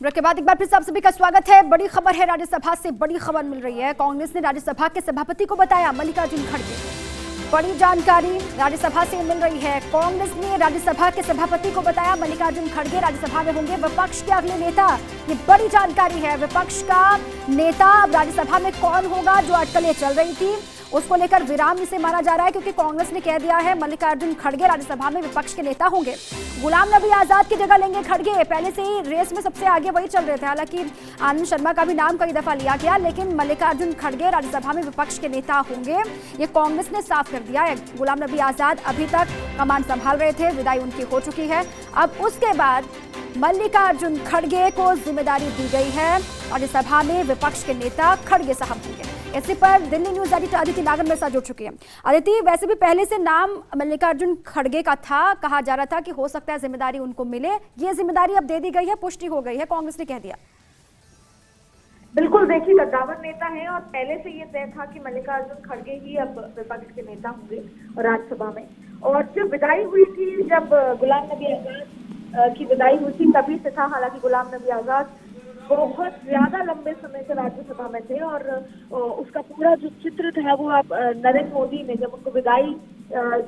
Break के बाद एक बार फिर से आप सभी का स्वागत है। बड़ी खबर है, राज्यसभा से बड़ी खबर मिल रही है। कांग्रेस ने राज्यसभा के सभापति को बताया मल्लिकार्जुन खड़गे। बड़ी जानकारी राज्यसभा से मिल रही है। कांग्रेस ने राज्यसभा के सभापति को बताया मल्लिकार्जुन खड़गे राज्यसभा में होंगे विपक्ष के अगले नेता। ये बड़ी जानकारी है। विपक्ष का नेता अब राज्यसभा में कौन होगा, जो अटकलें चल रही थी उसको लेकर विराम इसे माना जा रहा है, क्योंकि कांग्रेस ने कह दिया है मल्लिकार्जुन खड़गे राज्यसभा में विपक्ष के नेता होंगे। गुलाम नबी आजाद की जगह लेंगे खड़गे। पहले से ही रेस में सबसे आगे वही चल रहे थे। हालांकि आनंद शर्मा का भी नाम कई दफा लिया गया, लेकिन मल्लिकार्जुन खड़गे राज्यसभा में विपक्ष के नेता होंगे, ये कांग्रेस ने साफ कर दिया है। गुलाम नबी आजाद अभी तक कमान संभाल रहे थे, विदाई उनकी हो चुकी है। अब उसके बाद मल्लिकार्जुन खड़गे को जिम्मेदारी दी गई है। राज्यसभा में विपक्ष के नेता खड़गे साहब होंगे। इसी पर दिल्ली न्यूज एडिटर अदिति नागर मेरे साथ जुड़ चुकी है। अदिति, वैसे भी पहले से नाम मल्लिकार्जुन खड़गे का था, कहा जा रहा था कि हो सकता है जिम्मेदारी उनको मिले। ये जिम्मेदारी अब दे दी गई है, पुष्टि हो गई है, कांग्रेस ने कह दिया। बिल्कुल, देखिए कद्दावर नेता है और पहले से ये तय था कि मल्लिकार्जुन खड़गे ही अब विपक्ष के नेता होंगे राज्यसभा में। और जब विदाई हुई थी, जब गुलाम नबी आजाद की विदाई हुई थी, तभी से था। हालांकि गुलाम नबी आजाद बहुत ज्यादा लंबे समय से राज्यसभा में थे और उसका पूरा जो चित्र था वो आप नरेंद्र मोदी ने जब उनको विदाई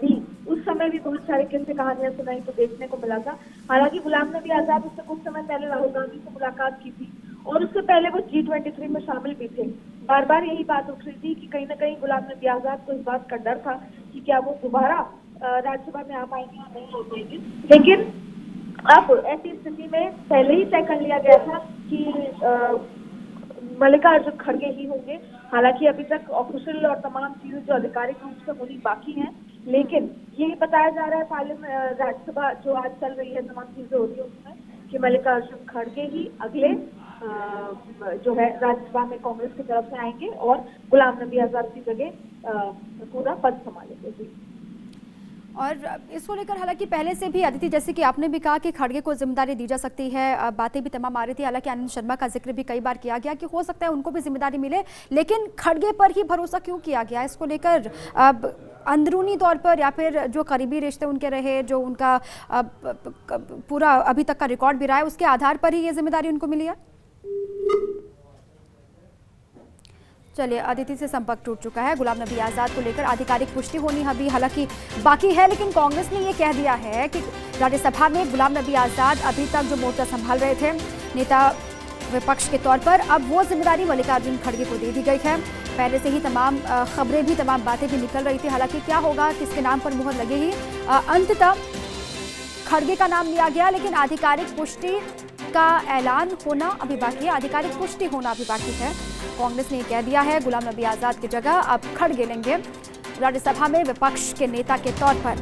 दी उस समय भी बहुत सारे किस्से कहानियां सुनाई तो देखने को मिला था। हालांकि गुलाम नबी आजाद उससे कुछ समय पहले राहुल गांधी से मुलाकात की थी और उससे पहले वो G23 में शामिल भी थे। बार बार यही बात उठ रही थी कि कहीं ना कहीं गुलाम नबी आजाद को इस बात का डर था कि क्या वो दोबारा राज्यसभा में आ पाएंगे या नहीं आ पाएंगे। लेकिन अब ऐसी स्थिति में पहले ही तय कर लिया गया था कि मल्लिकार्जुन खड़गे ही होंगे। हालांकि अभी तक ऑफिशियल और तमाम चीजें जो आधिकारिक रूप से होनी बाकी हैं, लेकिन ये बताया जा रहा है पार्लियामेंट राज्यसभा जो आज चल रही है, तमाम चीजें हो रही है उसमें कि मल्लिकार्जुन खड़गे ही अगले जो है राज्यसभा में कांग्रेस की तरफ से आएंगे और गुलाम नबी आजाद की जगह पूरा पद संभालेंगे। और इसको लेकर हालांकि पहले से भी अदिति, जैसे कि आपने भी कहा कि खड़गे को जिम्मेदारी दी जा सकती है, बातें भी तमाम आ रही थी। हालांकि आनंद शर्मा का जिक्र भी कई बार किया गया कि हो सकता है उनको भी जिम्मेदारी मिले, लेकिन खड़गे पर ही भरोसा क्यों किया गया? इसको लेकर अब अंदरूनी तौर पर या फिर जो करीबी रिश्ते उनके रहे, जो उनका पूरा अभी तक का रिकॉर्ड भी रहा है, उसके आधार पर ही ये जिम्मेदारी उनको मिली है? चलिए, अदिति से संपर्क टूट चुका है। गुलाम नबी आजाद को लेकर आधिकारिक पुष्टि होनी अभी हालांकि बाकी है, लेकिन कांग्रेस ने ये कह दिया है कि राज्यसभा में गुलाम नबी आजाद अभी तक जो मोर्चा संभाल रहे थे नेता विपक्ष के तौर पर, अब वो जिम्मेदारी मल्लिकार्जुन खड़गे को दे दी गई है। पहले से ही तमाम खबरें भी, तमाम बातें भी निकल रही थी। हालांकि क्या होगा, किसके नाम पर मुहर लगेगी, अंततः खड़गे का नाम लिया गया, लेकिन आधिकारिक पुष्टि का ऐलान होना अभी बाकी है, आधिकारिक पुष्टि होना अभी बाकी है। कांग्रेस ने कह दिया है गुलाम नबी आजाद की जगह अब खड़गे लेंगे राज्यसभा में विपक्ष के नेता के तौर पर